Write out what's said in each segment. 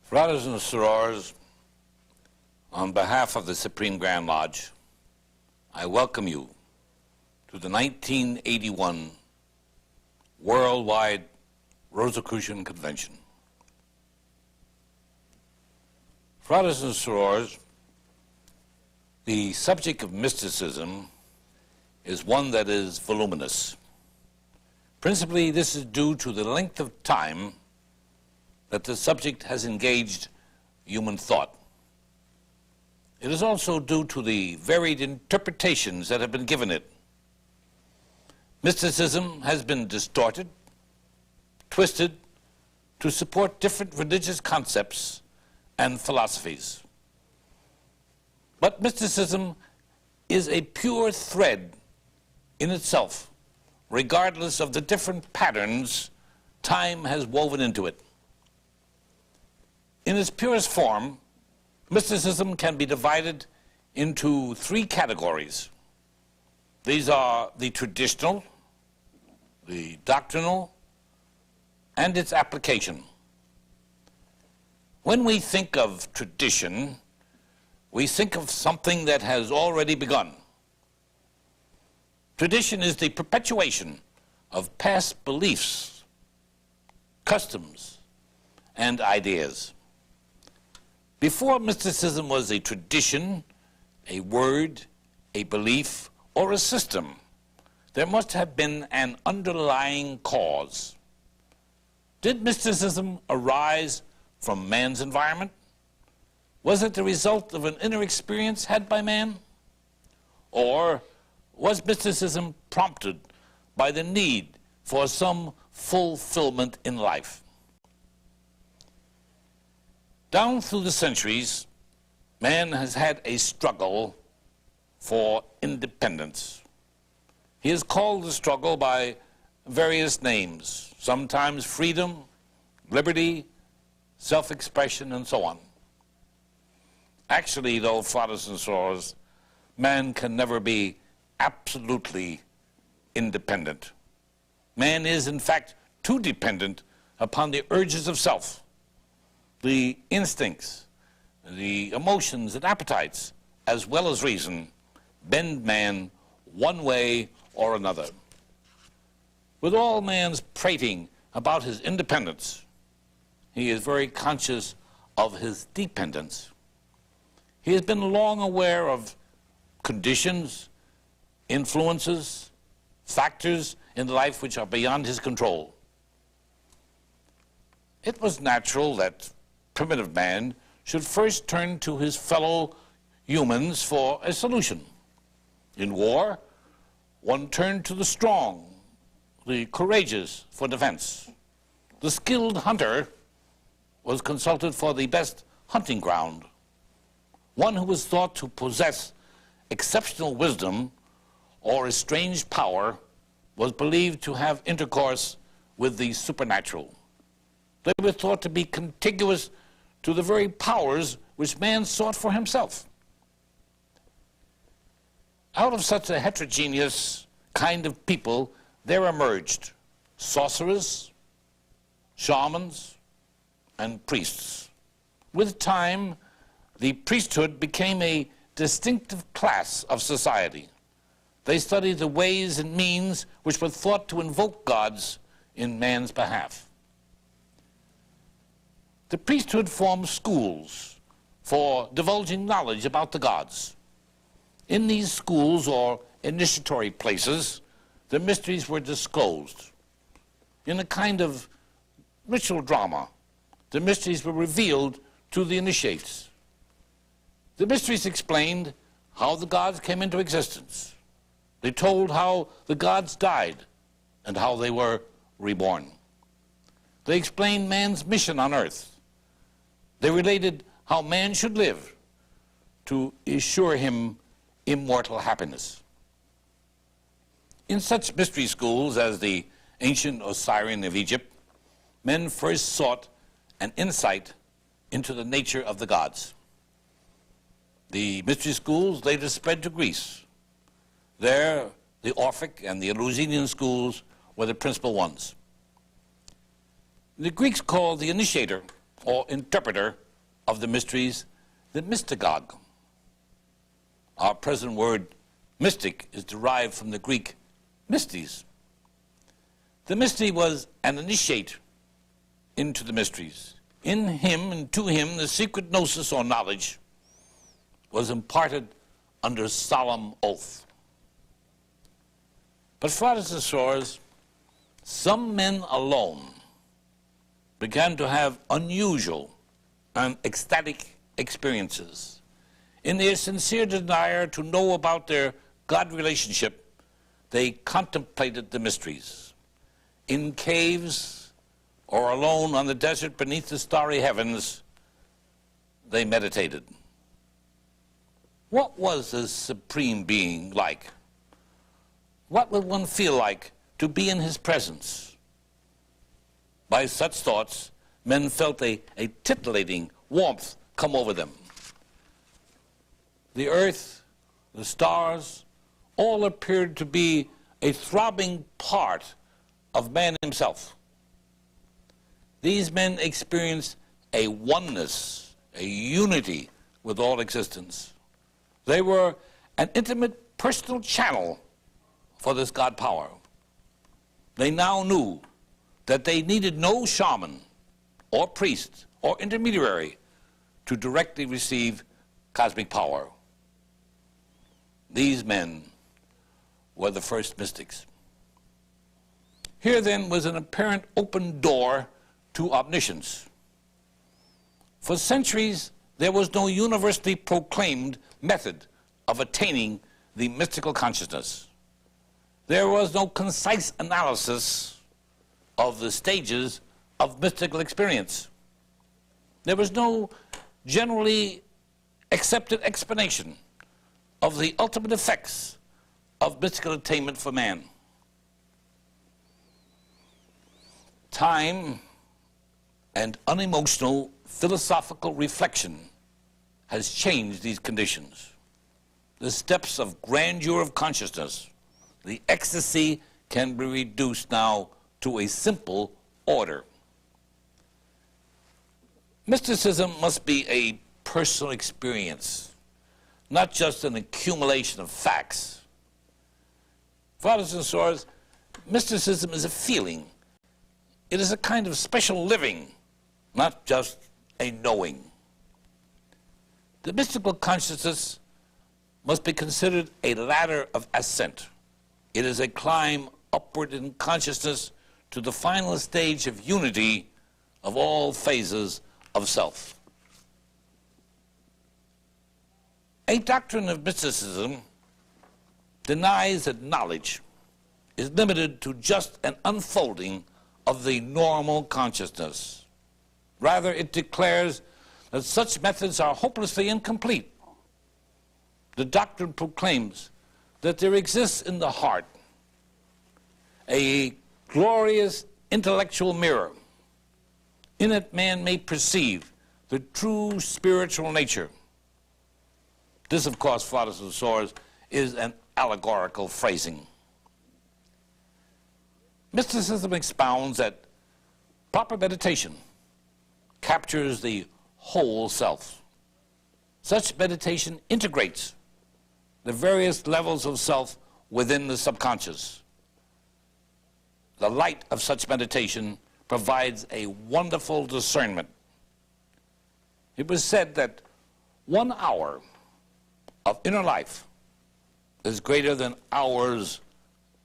Brothers and sorors, on behalf of the Supreme Grand Lodge, I welcome you to the 1981 Worldwide Rosicrucian Convention. Brothers and sorors, the subject of mysticism is one that is voluminous. Principally, this is due to the length of time that the subject has engaged human thought. It is also due to the varied interpretations that have been given it. Mysticism has been distorted, twisted to support different religious concepts and philosophies. But mysticism is a pure thread in itself, regardless of the different patterns time has woven into it. In its purest form, mysticism can be divided into three categories. These are the traditional, the doctrinal, and its application. When we think of tradition, we think of something that has already begun. Tradition is the perpetuation of past beliefs, customs, and ideas. Before mysticism was a tradition, a word, a belief, or a system, there must have been an underlying cause. Did mysticism arise from man's environment? Was it the result of an inner experience had by man? Or was mysticism prompted by the need for some fulfillment in life? Down through the centuries, man has had a struggle for independence. He is called the struggle by various names, sometimes freedom, liberty, self-expression, and so on. Actually, though, fathers and sorors, man can never be absolutely independent. Man is, in fact, too dependent upon the urges of self. The instincts, the emotions and appetites, as well as reason, bend man one way or another. With all man's prating about his independence, he is very conscious of his dependence. He has been long aware of conditions, influences, factors in life which are beyond his control. It was natural that primitive man should first turn to his fellow humans for a solution. In war, one turned to the strong, the courageous for defense. The skilled hunter was consulted for the best hunting ground. One who was thought to possess exceptional wisdom or a strange power was believed to have intercourse with the supernatural. They were thought to be contiguous to the very powers which man sought for himself. Out of such a heterogeneous kind of people, there emerged sorcerers, shamans, and priests. With time, the priesthood became a distinctive class of society. They studied the ways and means which were thought to invoke gods in man's behalf. The priesthood formed schools for divulging knowledge about the gods. In these schools, or initiatory places, the mysteries were disclosed. In a kind of ritual drama, the mysteries were revealed to the initiates. The mysteries explained how the gods came into existence. They told how the gods died and how they were reborn. They explained man's mission on earth. They related how man should live to assure him immortal happiness. In such mystery schools as the ancient Osirian of Egypt, men first sought an insight into the nature of the gods. The mystery schools later spread to Greece. There, the Orphic and the Eleusinian schools were the principal ones. The Greeks called the initiator or interpreter of the mysteries, the mystagogue. Our present word mystic is derived from the Greek mystes. The mystic was an initiate into the mysteries. In him and to him, the secret gnosis or knowledge was imparted under solemn oath. But fathers and sores, some men alone began to have unusual and ecstatic experiences. In their sincere desire to know about their God relationship, they contemplated the mysteries. In caves or alone on the desert beneath the starry heavens, they meditated. What was the Supreme Being like? What would one feel like to be in his presence? By such thoughts, men felt a titillating warmth come over them. The earth, the stars, all appeared to be a throbbing part of man himself. These men experienced a oneness, a unity with all existence. They were an intimate personal channel for this God power. They now knew that they needed no shaman or priest or intermediary to directly receive cosmic power. These men were the first mystics. Here then was an apparent open door to omniscience. For centuries, there was no universally proclaimed method of attaining the mystical consciousness. There was no concise analysis of the stages of mystical experience. There was no generally accepted explanation of the ultimate effects of mystical attainment for man. Time and unemotional philosophical reflection has changed these conditions. The steps of grandeur of consciousness, the ecstasy, can be reduced now to a simple order. Mysticism must be a personal experience, not just an accumulation of facts. Fathers and sores, mysticism is a feeling. It is a kind of special living, not just a knowing. The mystical consciousness must be considered a ladder of ascent. It is a climb upward in consciousness to the final stage of unity of all phases of self. A doctrine of mysticism denies that knowledge is limited to just an unfolding of the normal consciousness. Rather, it declares that such methods are hopelessly incomplete. The doctrine proclaims that there exists in the heart a glorious intellectual mirror. In it, man may perceive the true spiritual nature. This, of course, fathers and sores, is an allegorical phrasing. Mysticism expounds that proper meditation captures the whole self. Such meditation integrates the various levels of self within the subconscious. The light of such meditation provides a wonderful discernment. It was said that 1 hour of inner life is greater than hours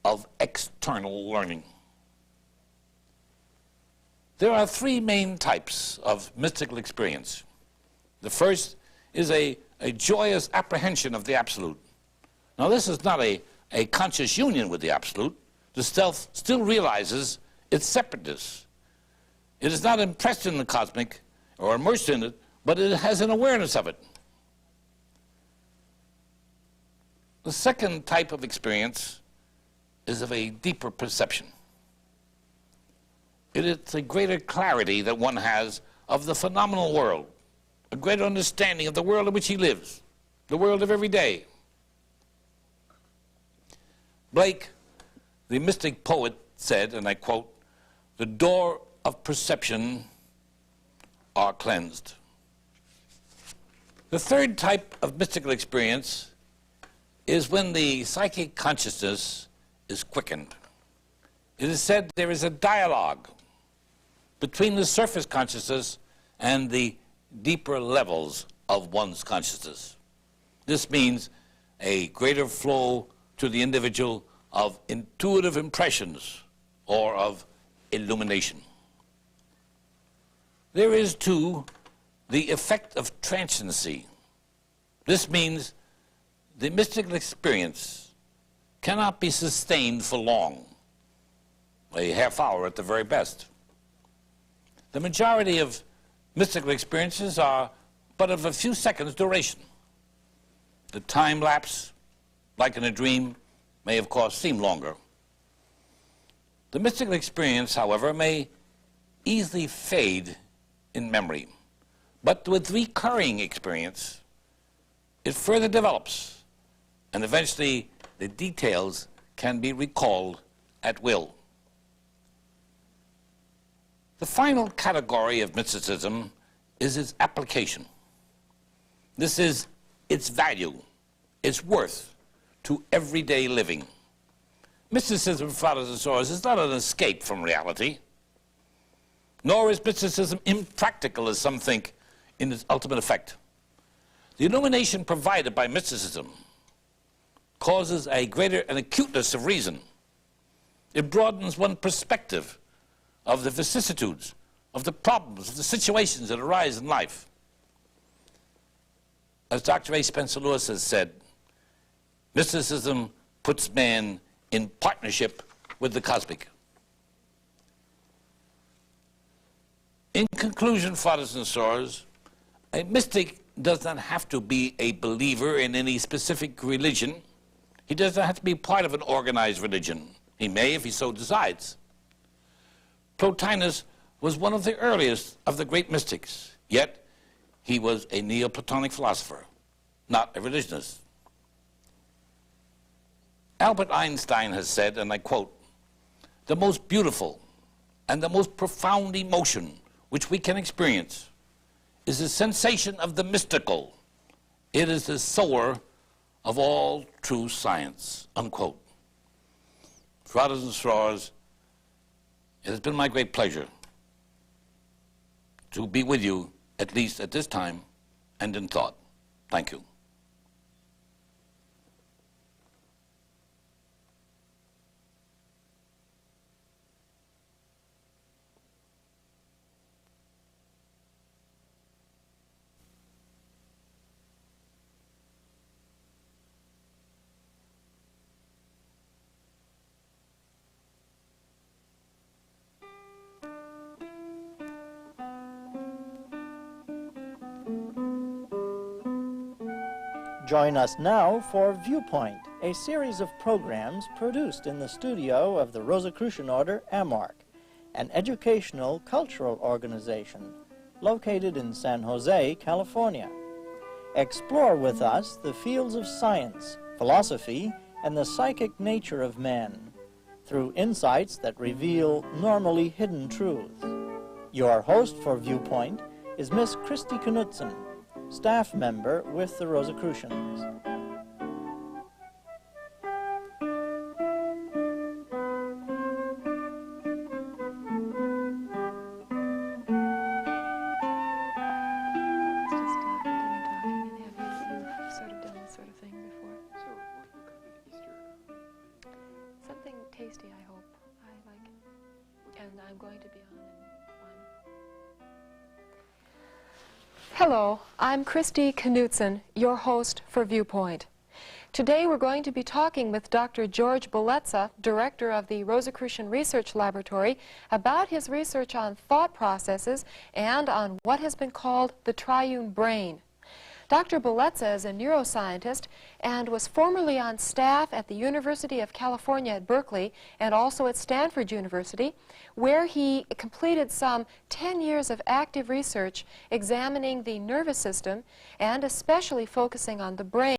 of external learning. There are 3 main types of mystical experience. The first is a joyous apprehension of the absolute. Now, this is not a conscious union with the absolute. The self still realizes its separateness. It is not impressed in the cosmic or immersed in it, but it has an awareness of it. The second type of experience is of a deeper perception. It is a greater clarity that one has of the phenomenal world, a greater understanding of the world in which he lives, the world of every day. Blake, the mystic poet, said, and I quote, "The door of perception are cleansed. The third type of mystical experience is when the psychic consciousness is quickened. It is said there is a dialogue between the surface consciousness and the deeper levels of one's consciousness. This means a greater flow to the individual of intuitive impressions or of illumination. There is, too, the effect of transiency. This means the mystical experience cannot be sustained for long, a half hour at the very best. The majority of mystical experiences are but of a few seconds duration. The time lapse, like in a dream, may of course seem longer. The mystical experience, however, may easily fade in memory, but with recurring experience, it further develops, and eventually the details can be recalled at will. The final category of mysticism is its application. This is its value, its worth to everyday living. Mysticism, fathers and sorrows, is not an escape from reality, nor is mysticism impractical, as some think, in its ultimate effect. The illumination provided by mysticism causes a greater an acuteness of reason. It broadens one's perspective of the vicissitudes, of the problems, of the situations that arise in life. As Dr. A. Spencer Lewis has said, mysticism puts man in partnership with the cosmic. In conclusion, fathers and sorrows, a mystic does not have to be a believer in any specific religion. He does not have to be part of an organized religion. He may if he so decides. Plotinus was one of the earliest of the great mystics, yet he was a Neoplatonic philosopher, not a religionist. Albert Einstein has said, and I quote, "The most beautiful and the most profound emotion which we can experience is the sensation of the mystical. It is the sower of all true science," unquote. Brothers and sorors, it has been my great pleasure to be with you, at least at this time and in thought. Thank you. Join us now for Viewpoint, a series of programs produced in the studio of the Rosicrucian Order, AMARC, an educational cultural organization located in San Jose, California. Explore with us the fields of science, philosophy, and the psychic nature of man through insights that reveal normally hidden truths. Your host for Viewpoint is Miss Christy Knudsen, staff member with the Rosicrucians. Something tasty, I hope. I like it. And I'm going to be on in one. Hello, I'm Christy Knudsen, your host for Viewpoint. Today we're going to be talking with Dr. George Boleta, director of the Rosicrucian Research Laboratory, about his research on thought processes and on what has been called the triune brain. Dr. Boleta is a neuroscientist and was formerly on staff at the University of California at Berkeley and also at Stanford University, where he completed some 10 years of active research examining the nervous system and especially focusing on the brain.